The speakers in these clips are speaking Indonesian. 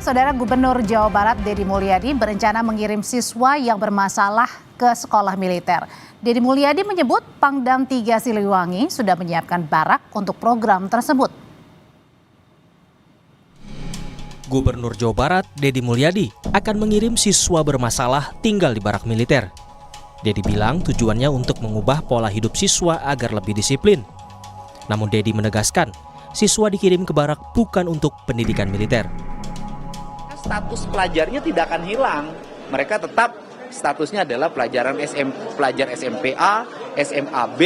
Saudara Gubernur Jawa Barat Deddy Mulyadi berencana mengirim siswa yang bermasalah ke sekolah militer. Deddy Mulyadi menyebut Pangdam 3 Siliwangi sudah menyiapkan barak untuk program tersebut. Gubernur Jawa Barat Deddy Mulyadi akan mengirim siswa bermasalah tinggal di barak militer. Deddy bilang tujuannya untuk mengubah pola hidup siswa agar lebih disiplin. Namun Deddy menegaskan, siswa dikirim ke barak bukan untuk pendidikan militer. Status pelajarnya tidak akan hilang. Mereka tetap statusnya adalah pelajar SMPA, SMAB,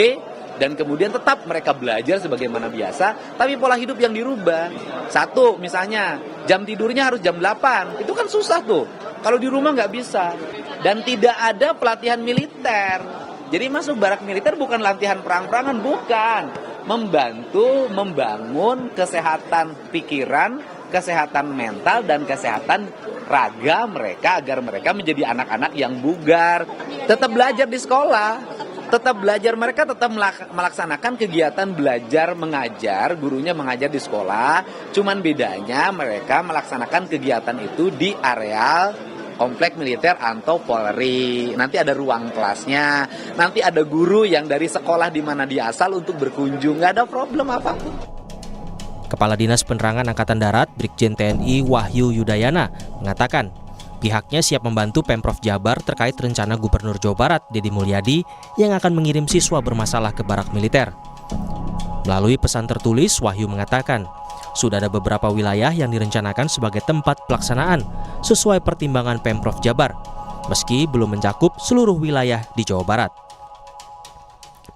dan kemudian tetap mereka belajar sebagaimana biasa, tapi pola hidup yang dirubah. Satu, misalnya jam tidurnya harus jam 8, itu kan susah tuh. Kalau di rumah nggak bisa. Dan tidak ada pelatihan militer. Jadi masuk barak militer bukan latihan perang-perangan, bukan. Membantu membangun kesehatan pikiran, kesehatan mental, dan kesehatan raga mereka agar mereka menjadi anak-anak yang bugar. Tetap belajar di sekolah, tetap belajar, mereka tetap melaksanakan kegiatan belajar mengajar, gurunya mengajar di sekolah. Cuman bedanya mereka melaksanakan kegiatan itu di areal komplek militer atau Polri. Nanti ada ruang kelasnya, nanti ada guru yang dari sekolah di mana dia asal untuk berkunjung, nggak ada problem apapun. Kepala Dinas Penerangan Angkatan Darat Brigjen TNI Wahyu Yudayana mengatakan pihaknya siap membantu Pemprov Jabar terkait rencana Gubernur Jawa Barat Deddy Mulyadi yang akan mengirim siswa bermasalah ke barak militer. Melalui pesan tertulis, Wahyu mengatakan sudah ada beberapa wilayah yang direncanakan sebagai tempat pelaksanaan sesuai pertimbangan Pemprov Jabar, meski belum mencakup seluruh wilayah di Jawa Barat.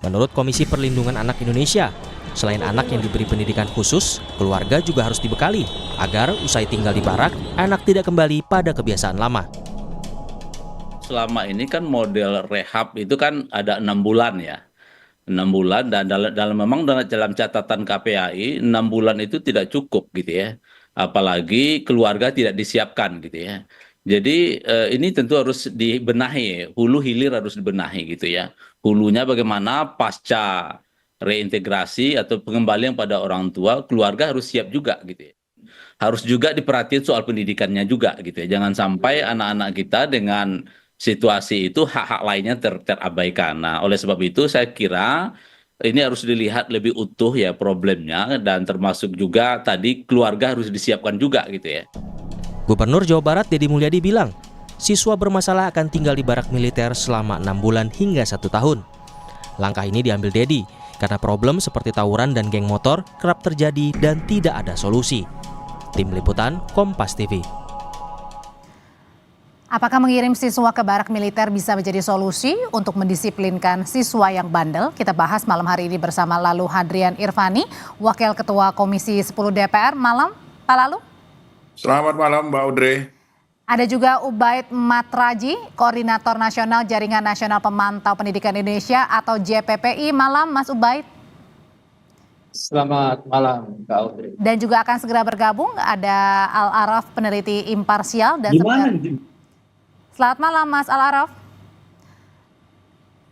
Menurut Komisi Perlindungan Anak Indonesia, selain anak yang diberi pendidikan khusus, keluarga juga harus dibekali agar usai tinggal di barak, anak tidak kembali pada kebiasaan lama. Selama ini kan model rehab itu kan ada 6 bulan ya. 6 bulan, dan memang dalam catatan KPAI 6 bulan itu tidak cukup gitu ya. Apalagi keluarga tidak disiapkan gitu ya. Jadi ini tentu harus dibenahi, hulu hilir harus dibenahi gitu ya. Hulunya bagaimana pasca reintegrasi atau pengembalian pada orang tua, keluarga harus siap juga gitu ya. Harus juga diperhatiin soal pendidikannya juga gitu ya. Jangan sampai anak-anak kita dengan situasi itu hak-hak lainnya terabaikan. Nah, oleh sebab itu saya kira ini harus dilihat lebih utuh ya problemnya, dan termasuk juga tadi keluarga harus disiapkan juga gitu ya. Gubernur Jawa Barat Deddy Mulyadi bilang, siswa bermasalah akan tinggal di barak militer selama 6 bulan hingga 1 tahun. Langkah ini diambil Deddy karena problem seperti tawuran dan geng motor kerap terjadi dan tidak ada solusi. Tim Liputan Kompas TV. Apakah mengirim siswa ke barak militer bisa menjadi solusi untuk mendisiplinkan siswa yang bandel? Kita bahas malam hari ini bersama Lalu Hadrian Irvani, Wakil Ketua Komisi 10 DPR. Malam, Pak Lalu. Selamat malam, Mbak Audrey. Ada juga Ubaid Matraji, Koordinator Nasional Jaringan Nasional Pemantau Pendidikan Indonesia atau JPPI. Malam, Mas Ubaid. Selamat malam, Mbak Audrey. Dan juga akan segera bergabung ada Al-Araf, peneliti imparsial. Dan selamat malam, Mas Al-Araf.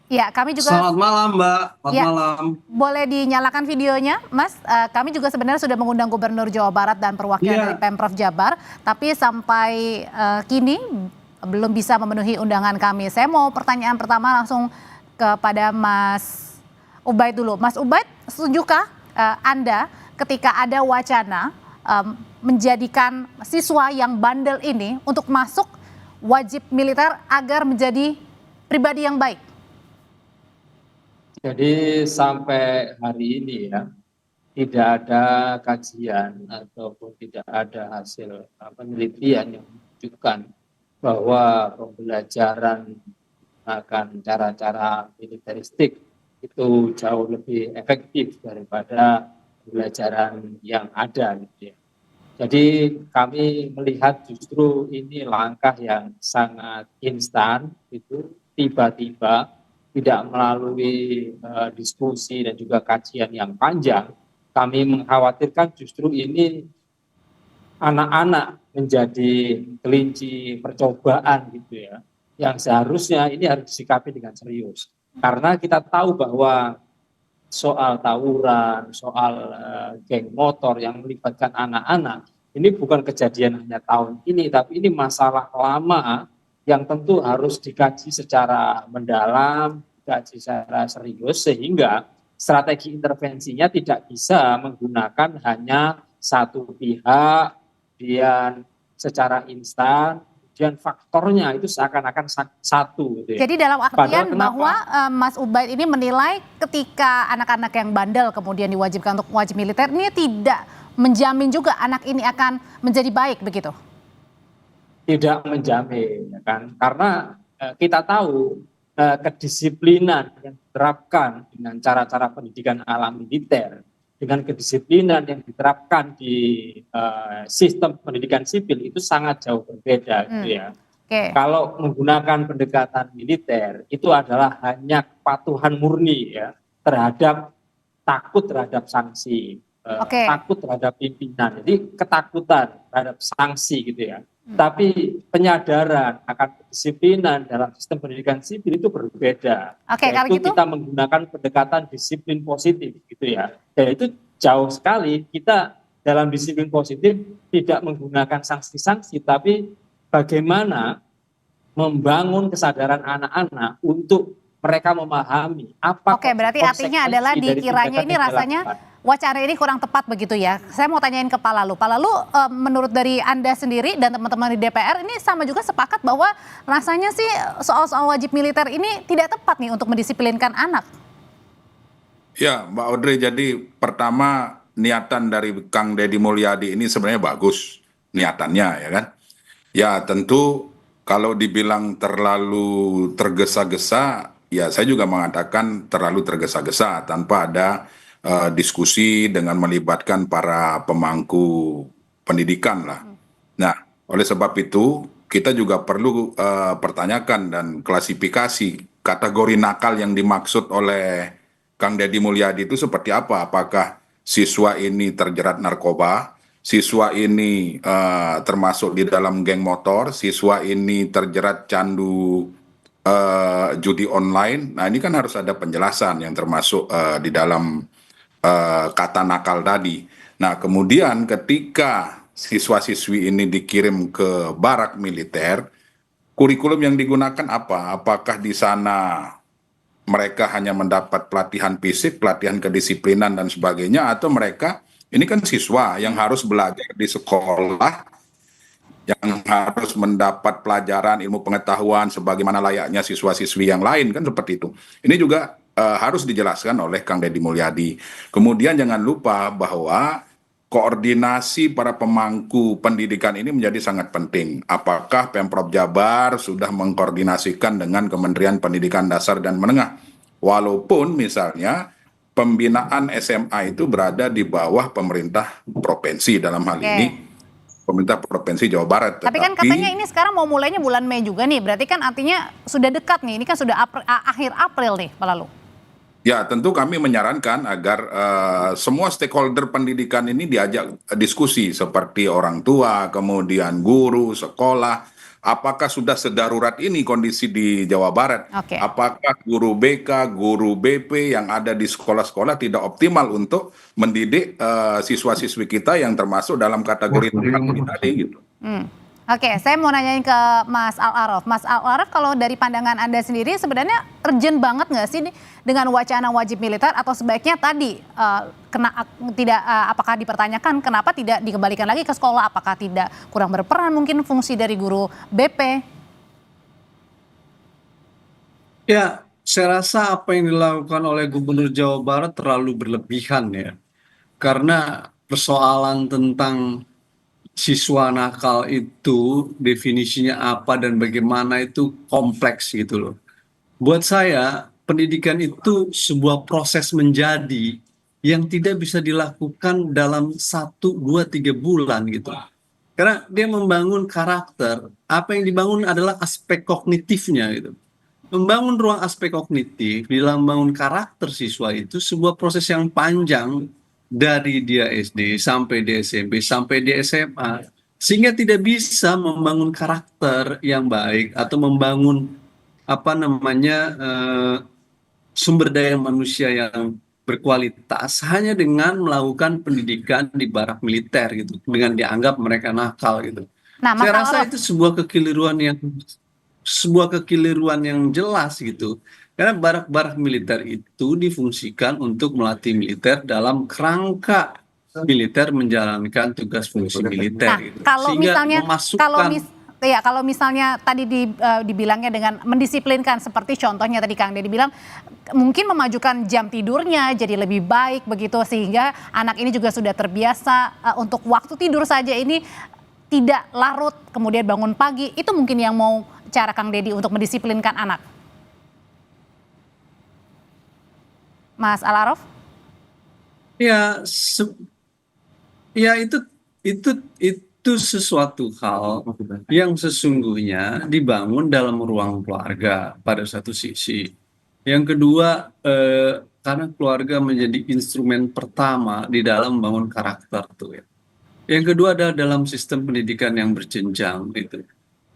Ya, kami juga. Selamat malam, Mbak. Selamat malam. Boleh dinyalakan videonya, Mas. Kami juga sebenarnya sudah mengundang Gubernur Jawa Barat dan perwakilan dari Pemprov Jabar, tapi sampai kini belum bisa memenuhi undangan kami. Saya mau pertanyaan pertama langsung kepada Mas Ubaid dulu. Mas Ubaid, setujukah Anda ketika ada wacana menjadikan siswa yang bandel ini untuk masuk wajib militer agar menjadi pribadi yang baik? Jadi sampai hari ini ya, tidak ada kajian ataupun tidak ada hasil penelitian yang menunjukkan bahwa pembelajaran akan cara-cara militeristik itu jauh lebih efektif daripada pembelajaran yang ada gitu ya. Jadi kami melihat justru ini langkah yang sangat instan, itu tiba-tiba, tidak melalui diskusi dan juga kajian yang panjang. Kami mengkhawatirkan justru ini anak-anak menjadi kelinci percobaan gitu ya, yang seharusnya ini harus disikapi dengan serius. Karena kita tahu bahwa soal tawuran, soal geng motor yang melibatkan anak-anak ini bukan kejadian hanya tahun ini, tapi ini masalah lama yang tentu harus dikaji secara mendalam, dikaji secara serius, sehingga strategi intervensinya tidak bisa menggunakan hanya satu pihak, kemudian secara instan, kemudian faktornya itu seakan-akan satu. Gitu ya. Jadi dalam artian Padahal bahwa Mas Ubaid ini menilai ketika anak-anak yang bandel kemudian diwajibkan untuk wajib militer ini tidak menjamin juga anak ini akan menjadi baik begitu? Tidak menjamin, ya kan? Karena kita tahu kedisiplinan yang diterapkan dengan cara-cara pendidikan ala militer, dengan kedisiplinan yang diterapkan di sistem pendidikan sipil itu sangat jauh berbeda, gitu ya. Okay. Kalau menggunakan pendekatan militer itu adalah hanya kepatuhan murni ya terhadap takut terhadap sanksi, takut terhadap pimpinan. Jadi ketakutan terhadap sanksi gitu ya. Tapi penyadaran akan kedisiplinan dalam sistem pendidikan sipil itu berbeda. Kalau Yaitu gitu kita menggunakan pendekatan disiplin positif gitu ya. Dan itu jauh sekali kita dalam disiplin positif tidak menggunakan sanksi-sanksi, tapi bagaimana membangun kesadaran anak-anak untuk mereka memahami apa. Berarti artinya adalah dikiranya ini rasanya wacana ini kurang tepat begitu ya. Saya mau tanyain ke Pak Lalu. Pak Lalu, menurut dari Anda sendiri dan teman-teman di DPR ini sama juga sepakat bahwa rasanya sih soal-soal wajib militer ini tidak tepat nih untuk mendisiplinkan anak. Ya, Mbak Audrey, jadi pertama niatan dari Kang Deddy Mulyadi ini sebenarnya bagus niatannya ya kan. Ya tentu kalau dibilang terlalu tergesa-gesa, ya saya juga mengatakan terlalu tergesa-gesa tanpa ada diskusi dengan melibatkan para pemangku pendidikan lah. Nah, oleh sebab itu kita juga perlu pertanyakan dan klasifikasi kategori nakal yang dimaksud oleh Kang Deddy Mulyadi itu seperti apa? Apakah siswa ini terjerat narkoba, siswa ini termasuk di dalam geng motor, siswa ini terjerat candu judi online. Nah ini kan harus ada penjelasan yang termasuk di dalam kata nakal tadi. Nah kemudian ketika siswa-siswi ini dikirim ke barak militer, kurikulum yang digunakan apa? Apakah di sana mereka hanya mendapat pelatihan fisik, pelatihan kedisiplinan dan sebagainya, atau mereka ini kan siswa yang harus belajar di sekolah, yang harus mendapat pelajaran ilmu pengetahuan sebagaimana layaknya siswa-siswi yang lain kan seperti itu. Ini juga harus dijelaskan oleh Kang Deddy Mulyadi. Kemudian jangan lupa bahwa koordinasi para pemangku pendidikan ini menjadi sangat penting. Apakah Pemprov Jabar sudah mengkoordinasikan dengan Kementerian Pendidikan Dasar dan Menengah? Walaupun misalnya pembinaan SMA itu berada di bawah pemerintah provinsi dalam hal ini pemerintah provinsi Jawa Barat. Tapi kan katanya ini sekarang mau mulainya bulan Mei juga nih, berarti kan artinya sudah dekat nih, ini kan sudah akhir April nih Pak Lalu. Ya tentu kami menyarankan agar semua stakeholder pendidikan ini diajak diskusi seperti orang tua, kemudian guru, sekolah. Apakah sudah sedarurat ini kondisi di Jawa Barat? Apakah guru BK, guru BP yang ada di sekolah-sekolah tidak optimal untuk mendidik siswa-siswi kita yang termasuk dalam kategori tadi gitu. Saya mau nanyain ke Mas Al-Araf. Mas Al-Araf, kalau dari pandangan Anda sendiri sebenarnya urgent banget nggak sih dengan wacana wajib militer, atau sebaiknya tadi apakah dipertanyakan kenapa tidak dikembalikan lagi ke sekolah? Apakah tidak kurang berperan mungkin fungsi dari guru BP? Ya, saya rasa apa yang dilakukan oleh Gubernur Jawa Barat terlalu berlebihan ya. Karena persoalan tentang siswa nakal itu definisinya apa dan bagaimana itu kompleks gitu loh. Buat saya pendidikan itu sebuah proses menjadi yang tidak bisa dilakukan dalam 1, 2, 3 bulan gitu. Karena dia membangun karakter, apa yang dibangun adalah aspek kognitifnya gitu. Membangun ruang aspek kognitif di dalam membangun karakter siswa itu sebuah proses yang panjang. Dari dia SD sampai di SMP sampai di SMA, sehingga tidak bisa membangun karakter yang baik atau membangun sumber daya manusia yang berkualitas hanya dengan melakukan pendidikan di barak militer gitu, dengan dianggap mereka nakal gitu. Nah, Mas Saya rasa Al-Araf, itu sebuah kekeliruan yang jelas gitu. Karena barak-barak militer itu difungsikan untuk melatih militer dalam kerangka militer menjalankan tugas fungsi militer nah, gitu. kalau Sehingga misalnya memasukkan kalau misalnya tadi dibilangnya dengan mendisiplinkan seperti contohnya tadi Kang Deddy bilang mungkin memajukan jam tidurnya jadi lebih baik begitu sehingga anak ini juga sudah terbiasa untuk waktu tidur saja ini tidak larut kemudian bangun pagi, itu mungkin yang mau cara Kang Deddy untuk mendisiplinkan anak. Mas Al-Araf? ya ya itu sesuatu hal yang sesungguhnya dibangun dalam ruang keluarga pada satu sisi. Yang kedua, karena keluarga menjadi instrumen pertama di dalam membangun karakter tuh ya. Yang kedua adalah dalam sistem pendidikan yang berjenjang itu.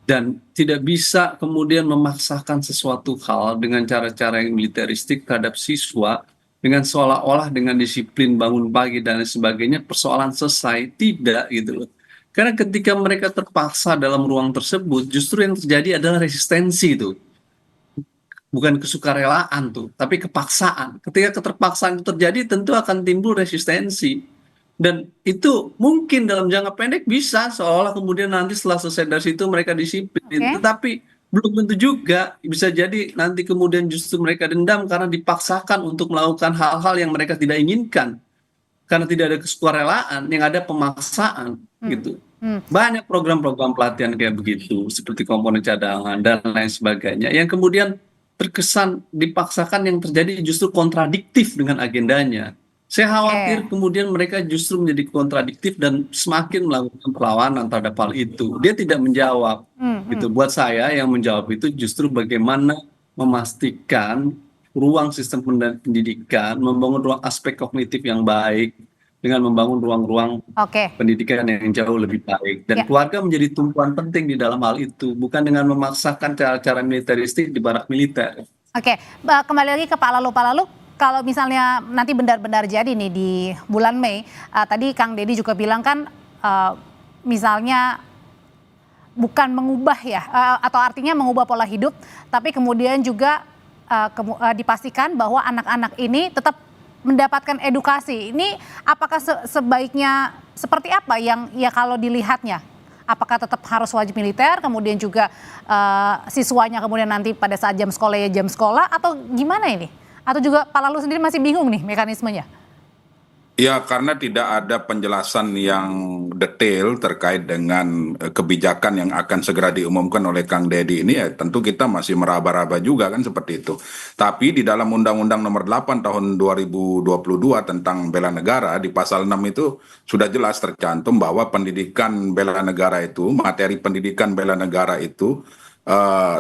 Dan tidak bisa kemudian memaksakan sesuatu hal dengan cara-cara yang militeristik terhadap siswa dengan seolah-olah dengan disiplin bangun pagi dan lain sebagainya persoalan selesai. Tidak gitu loh. Karena ketika mereka terpaksa dalam ruang tersebut, justru yang terjadi adalah resistensi itu. Bukan kesukarelaan tuh, tapi kepaksaan. Ketika keterpaksaan itu terjadi, tentu akan timbul resistensi. Dan itu mungkin dalam jangka pendek bisa, seolah kemudian nanti setelah selesai dari situ mereka disiplin. Tetapi belum tentu juga, bisa jadi nanti kemudian justru mereka dendam karena dipaksakan untuk melakukan hal-hal yang mereka tidak inginkan. Karena tidak ada kesukarelaan, yang ada pemaksaan gitu. Banyak program-program pelatihan kayak begitu, seperti komponen cadangan dan lain sebagainya, yang kemudian terkesan dipaksakan yang terjadi justru kontradiktif dengan agendanya. Saya khawatir kemudian mereka justru menjadi kontradiktif dan semakin melakukan perlawanan terhadap hal itu. Dia tidak menjawab. Gitu. Buat saya yang menjawab itu justru bagaimana memastikan ruang sistem pendidikan, membangun ruang aspek kognitif yang baik, dengan membangun ruang-ruang pendidikan yang jauh lebih baik. Dan keluarga menjadi tumpuan penting di dalam hal itu, bukan dengan memaksakan cara-cara militeristik di barak militer. Oke, kembali lagi ke Pak Lalu. Pak Lalu, kalau misalnya nanti benar-benar jadi nih di bulan Mei, tadi Kang Deddy juga bilang kan misalnya bukan mengubah ya, atau artinya mengubah pola hidup, tapi kemudian juga dipastikan bahwa anak-anak ini tetap mendapatkan edukasi. Ini apakah sebaiknya seperti apa yang ya kalau dilihatnya? Apakah tetap harus wajib militer, kemudian juga siswanya kemudian nanti pada saat jam sekolah ya jam sekolah, atau gimana ini? Atau juga Pak Lalu sendiri masih bingung nih mekanismenya? Ya, karena tidak ada penjelasan yang detail terkait dengan kebijakan yang akan segera diumumkan oleh Kang Deddy ini, ya tentu kita masih meraba-raba juga kan seperti itu. Tapi di dalam Undang-Undang Nomor 8 Tahun 2022 tentang bela negara, di pasal 6 itu sudah jelas tercantum bahwa pendidikan bela negara itu, materi pendidikan bela negara itu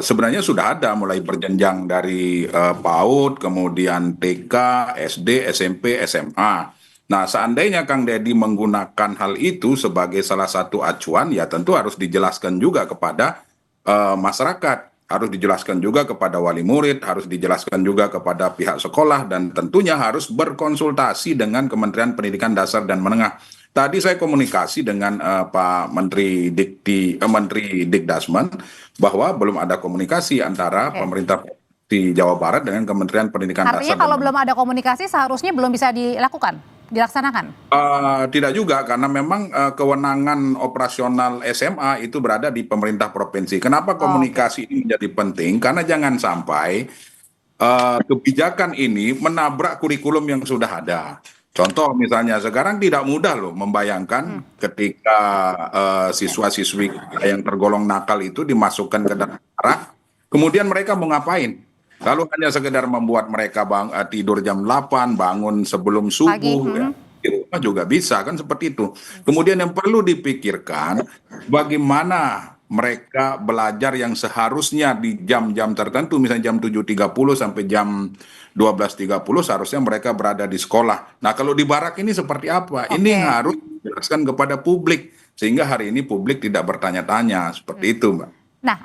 sebenarnya sudah ada mulai berjenjang dari PAUD, kemudian TK, SD, SMP, SMA. Nah, seandainya Kang Deddy menggunakan hal itu sebagai salah satu acuan, ya tentu harus dijelaskan juga kepada masyarakat, harus dijelaskan juga kepada wali murid, harus dijelaskan juga kepada pihak sekolah, dan tentunya harus berkonsultasi dengan Kementerian Pendidikan Dasar dan Menengah. Tadi saya komunikasi dengan Pak Menteri Dikdasmen bahwa belum ada komunikasi antara pemerintah di Jawa Barat dengan Kementerian Pendidikan Dasar. Artinya kalau belum ada komunikasi seharusnya belum bisa dilaksanakan? Tidak juga, karena memang kewenangan operasional SMA itu berada di pemerintah provinsi. Kenapa komunikasi ini menjadi penting? Karena jangan sampai kebijakan ini menabrak kurikulum yang sudah ada. Contoh misalnya sekarang tidak mudah loh membayangkan ketika siswa-siswi yang tergolong nakal itu dimasukkan ke daerah, kemudian mereka mau ngapain? Lalu hanya sekedar membuat mereka tidur jam 8, bangun sebelum subuh, ya. Di rumah juga bisa kan seperti itu. Kemudian yang perlu dipikirkan bagaimana mereka belajar yang seharusnya di jam-jam tertentu, misalnya jam 7.30 sampai jam 12.30 seharusnya mereka berada di sekolah. Nah, kalau di barak ini seperti apa? Ini harus dijelaskan kepada publik, sehingga hari ini publik tidak bertanya-tanya, seperti itu, Mbak. Nah,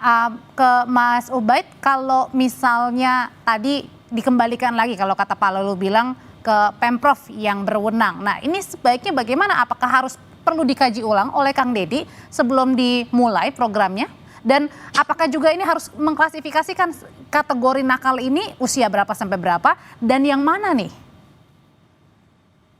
ke Mas Ubaid, kalau misalnya tadi dikembalikan lagi, kalau kata Pak Lalu bilang ke Pemprov yang berwenang. Nah, ini sebaiknya bagaimana? Apakah harus perlu dikaji ulang oleh Kang Deddy sebelum dimulai programnya? Dan apakah juga ini harus mengklasifikasikan kategori nakal ini usia berapa sampai berapa dan yang mana nih?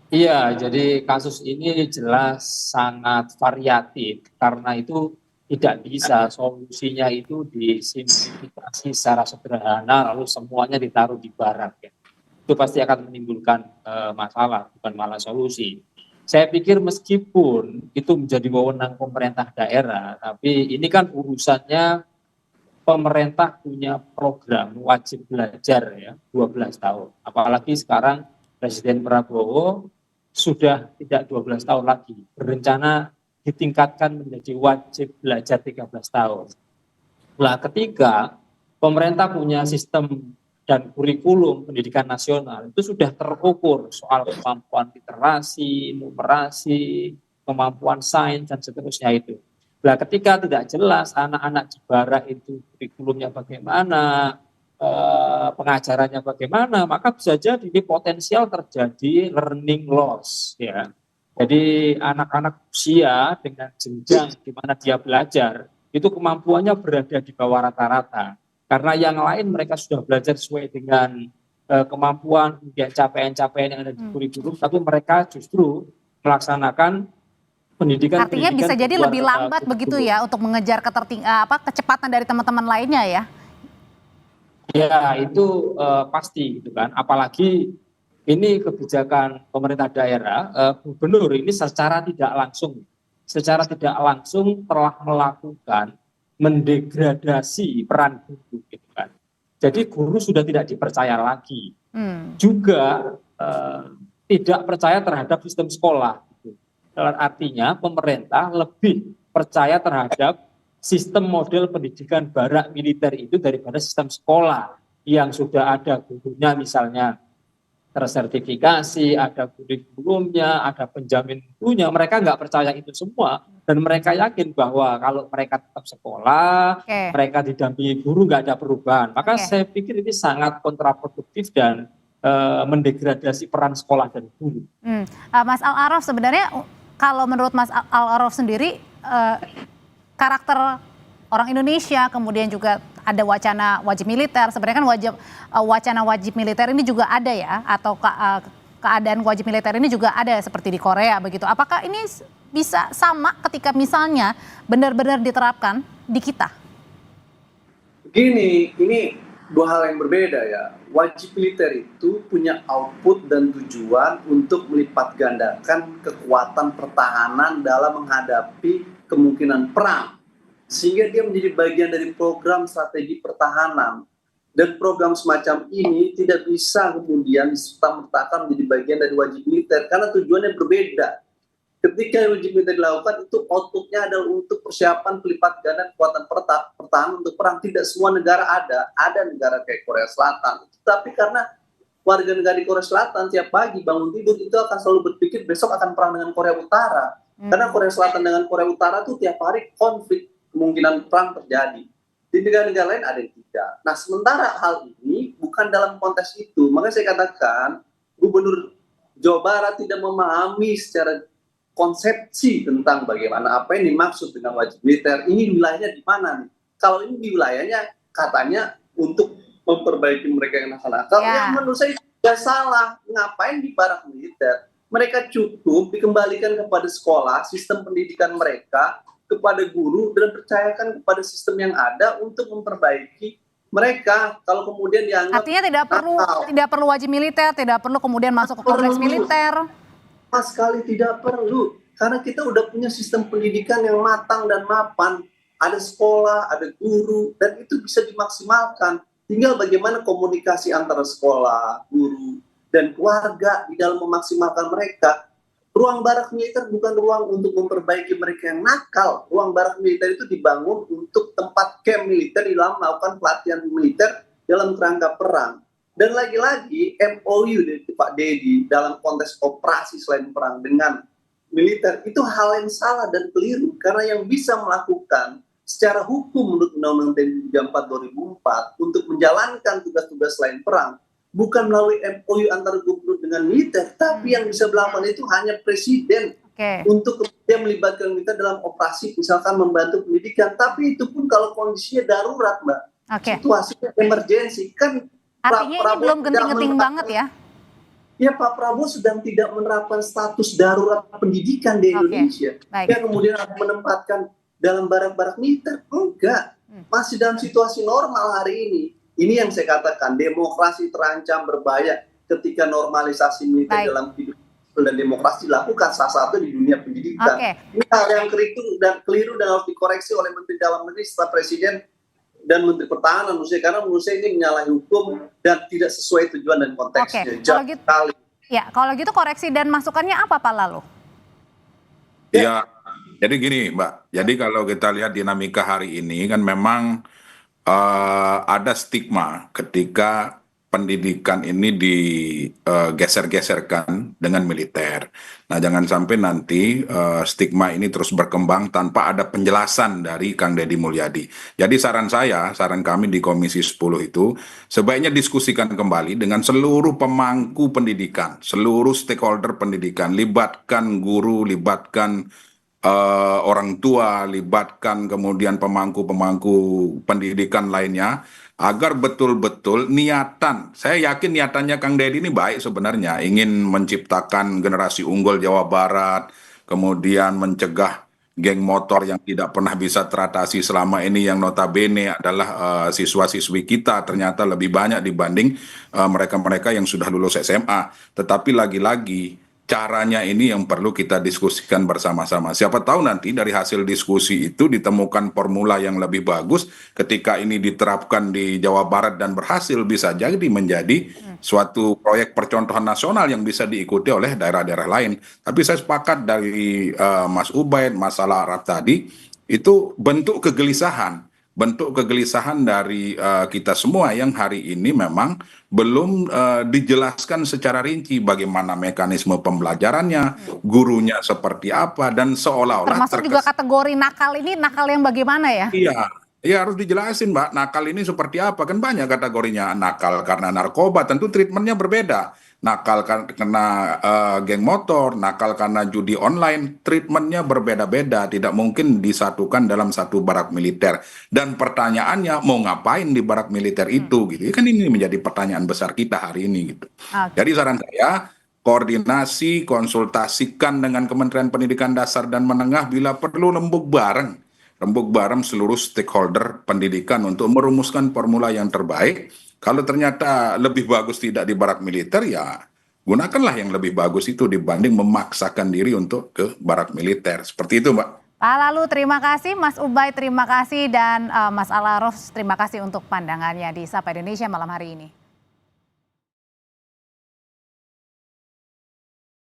Iya, jadi kasus ini jelas sangat variatif karena itu tidak bisa solusinya itu disimplifikasi secara sederhana lalu semuanya ditaruh di barak ya. Itu pasti akan menimbulkan masalah, bukan malah solusi. Saya pikir meskipun itu menjadi wewenang pemerintah daerah, tapi ini kan urusannya pemerintah punya program wajib belajar ya 12 tahun. Apalagi sekarang Presiden Prabowo sudah tidak 12 tahun lagi, berencana ditingkatkan menjadi wajib belajar 13 tahun. Nah, ketika pemerintah punya sistem dan kurikulum pendidikan nasional itu sudah terukur soal kemampuan literasi, numerasi, kemampuan sains dan seterusnya itu. Nah, ketika tidak jelas anak-anak di barak itu kurikulumnya bagaimana, pengajarannya bagaimana, maka bisa jadi ini potensial terjadi learning loss ya. Jadi anak-anak usia dengan jenjang di mana dia belajar itu kemampuannya berada di bawah rata-rata. Karena yang lain mereka sudah belajar sesuai dengan kemampuan, kemudian capaian-capaian yang ada di kurikulum, tapi mereka justru melaksanakan pendidikan. Artinya bisa jadi lebih lambat begitu ya untuk mengejar kecepatan dari teman-teman lainnya ya? Ya itu pasti gitu kan. Apalagi ini kebijakan pemerintah daerah, gubernur ini secara tidak langsung telah melakukan mendegradasi peran guru gitu kan. Jadi guru sudah tidak dipercaya lagi. Juga tidak percaya terhadap sistem sekolah gitu. Artinya pemerintah lebih percaya terhadap sistem model pendidikan barak militer itu daripada sistem sekolah yang sudah ada gurunya misalnya tersertifikasi, ada kurikulumnya, ada penjamin mutunya. Mereka nggak percaya itu semua dan mereka yakin bahwa kalau mereka tetap sekolah, mereka didampingi guru nggak ada perubahan. Maka saya pikir ini sangat kontraproduktif dan mendegradasi peran sekolah dan guru. Mas Al-Araf, sebenarnya kalau menurut Mas Al-Araf sendiri, karakter orang Indonesia kemudian juga ada wacana wajib militer. Sebenarnya kan wacana wajib militer ini juga ada ya, atau keadaan wajib militer ini juga ada seperti di Korea begitu. Apakah ini bisa sama ketika misalnya benar-benar diterapkan di kita? Begini, ini dua hal yang berbeda ya. Wajib militer itu punya output dan tujuan untuk melipat gandakan kekuatan pertahanan dalam menghadapi kemungkinan perang. Sehingga dia menjadi bagian dari program strategi pertahanan. Dan program semacam ini tidak bisa kemudian diserta-mertakan menjadi bagian dari wajib militer karena tujuannya berbeda. Ketika wajib militer dilakukan itu outputnya adalah untuk persiapan pelipat ganda kekuatan pertahanan untuk perang. Tidak semua negara ada negara kayak Korea Selatan. Tapi karena warga negara di Korea Selatan tiap pagi bangun tidur itu akan selalu berpikir besok akan perang dengan Korea Utara. Karena Korea Selatan dengan Korea Utara itu tiap hari konflik, kemungkinan perang terjadi. Di negara-negara lain ada yang tidak. Nah, sementara hal ini bukan dalam konteks itu. Makanya saya katakan, Gubernur Jawa Barat tidak memahami secara konsepsi tentang bagaimana apa yang dimaksud dengan wajib militer. Ini wilayahnya di mana nih? Kalau ini di wilayahnya katanya untuk memperbaiki mereka yang nakal-nakal, yang menurut saya tidak salah. Ngapain di barak militer? Mereka cukup dikembalikan kepada sekolah, sistem pendidikan mereka, kepada guru, dan percayakan kepada sistem yang ada untuk memperbaiki mereka. Kalau kemudian dianggap artinya tidak perlu wajib militer, tidak perlu kemudian masuk ke kompleks militer. Sama sekali tidak perlu, karena kita udah punya sistem pendidikan yang matang dan mapan. Ada sekolah, ada guru, dan itu bisa dimaksimalkan. Tinggal bagaimana komunikasi antara sekolah, guru, dan keluarga di dalam memaksimalkan mereka. Ruang barak militer bukan ruang untuk memperbaiki mereka yang nakal. Ruang barak militer itu dibangun untuk tempat camp militer di dalam melakukan pelatihan militer dalam kerangka perang. Dan lagi-lagi MOU dari Pak Deddy dalam konteks operasi selain perang dengan militer itu hal yang salah dan keliru. Karena yang bisa melakukan secara hukum menurut Undang-Undang TNI 34 2004 untuk menjalankan tugas-tugas selain perang bukan melalui MOU antara gubernur dengan militer, tapi yang bisa melakukan itu hanya presiden untuk kemudian melibatkan militer dalam operasi, misalkan membantu pendidikan. Tapi itu pun kalau kondisinya darurat, Mbak. Situasinya emergensi. Kan artinya ini belum genting-genting banget ya? Ya, Pak Prabowo sedang tidak menerapkan status darurat pendidikan di Indonesia. Yang kemudian menempatkan dalam barak-barak militer. Enggak. Masih dalam situasi normal hari ini. Ini yang saya katakan, demokrasi terancam berbahaya ketika normalisasi militer dalam hidup dan demokrasi dilakukan, salah satu di dunia pendidikan. Ini hal yang keliru dan harus dikoreksi oleh Menteri Dalam Negeri setelah Presiden dan Menteri Pertahanan menurut saya, karena menurut saya ini menyalahi hukum dan tidak sesuai tujuan dan konteksnya. Kalau gitu koreksi dan masukannya apa Pak lalu? Ya, jadi gini Mbak, jadi kalau kita lihat dinamika hari ini kan memang ada stigma ketika pendidikan ini digeser-geserkan dengan militer. Nah, jangan sampai nanti stigma ini terus berkembang tanpa ada penjelasan dari Kang Deddy Mulyadi. Jadi saran kami di Komisi 10 itu sebaiknya diskusikan kembali dengan seluruh pemangku pendidikan, seluruh stakeholder pendidikan, libatkan guru, libatkan orang tua, libatkan kemudian pemangku-pemangku pendidikan lainnya, agar betul-betul niatan, saya yakin niatannya Kang Deddy ini baik sebenarnya, ingin menciptakan generasi unggul Jawa Barat, kemudian mencegah geng motor yang tidak pernah bisa teratasi selama ini, yang notabene adalah siswa-siswi kita ternyata lebih banyak dibanding mereka-mereka yang sudah lulus SMA. Tetapi lagi-lagi caranya ini yang perlu kita diskusikan bersama-sama. Siapa tahu nanti dari hasil diskusi itu ditemukan formula yang lebih bagus, ketika ini diterapkan di Jawa Barat dan berhasil, bisa jadi menjadi suatu proyek percontohan nasional yang bisa diikuti oleh daerah-daerah lain. Tapi saya sepakat dari Mas Ubaid, masalah Arab tadi, itu bentuk kegelisahan dari kita semua yang hari ini memang belum dijelaskan secara rinci bagaimana mekanisme pembelajarannya, gurunya seperti apa, dan seolah-olah termasuk juga kategori nakal ini, nakal yang bagaimana ya? Iya, harus dijelasin Mbak, nakal ini seperti apa, kan banyak kategorinya. Nakal karena narkoba, tentu treatmentnya berbeda. Nakal karena geng motor, nakal karena judi online, treatmentnya berbeda-beda, tidak mungkin disatukan dalam satu barak militer. Dan pertanyaannya, mau ngapain di barak militer itu gitu? Kan ini menjadi pertanyaan besar kita hari ini gitu. Jadi saran saya, koordinasi, konsultasikan dengan Kementerian Pendidikan Dasar dan Menengah, bila perlu rembuk bareng seluruh stakeholder pendidikan untuk merumuskan formula yang terbaik. Kalau ternyata lebih bagus tidak di barak militer, ya gunakanlah yang lebih bagus itu dibanding memaksakan diri untuk ke barak militer. Seperti itu, Mbak. Pak Lalu terima kasih, Mas Ubaid terima kasih, dan Mas Alaros terima kasih untuk pandangannya di Sapa Indonesia malam hari ini.